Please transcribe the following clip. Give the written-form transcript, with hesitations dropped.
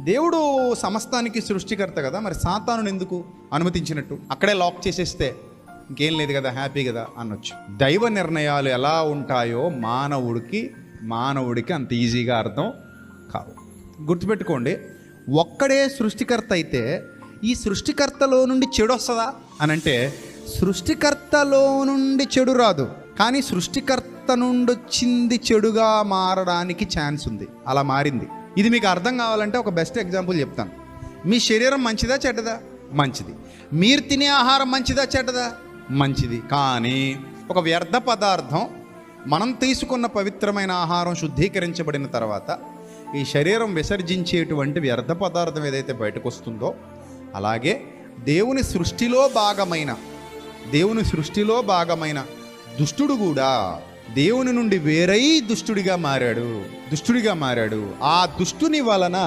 దేవుడు సమస్తానికి సృష్టికర్త కదా, మరి సాతానుని ఎందుకు అనుమతించినట్టు? అక్కడే లాక్ చేసేస్తే ఇంకేం లేదు కదా, హ్యాపీ కదా అనొచ్చు. దైవ నిర్ణయాలు ఎలా ఉంటాయో మానవుడికి అంత ఈజీగా అర్థం కావు. గుర్తుపెట్టుకోండి, ఒక్కడే సృష్టికర్త అయితే ఈ సృష్టికర్తలో నుండి చెడు వస్తుందా అని అంటే, సృష్టికర్తలో నుండి చెడు రాదు, కానీ సృష్టికర్త నుండి వచ్చింది చెడుగా మారడానికి ఛాన్స్ ఉంది. అలా మారింది. ఇది మీకు అర్థం కావాలంటే ఒక బెస్ట్ ఎగ్జాంపుల్ చెప్తాను. మీ శరీరం మంచిదా చెడ్డదా? మంచిది. మీరు తినే ఆహారం మంచిదా చెడ్డదా? మంచిది. కానీ ఒక వ్యర్థ పదార్థం, మనం తీసుకున్న పవిత్రమైన ఆహారం శుద్ధీకరించబడిన తర్వాత ఈ శరీరం విసర్జించేటువంటి వ్యర్థ పదార్థం ఏదైతే బయటకు వస్తుందో, అలాగే దేవుని సృష్టిలో భాగమైన దుష్టుడు కూడా దేవుని నుండి వేరై దుష్టుడిగా మారాడు. ఆ దుష్టుని వలన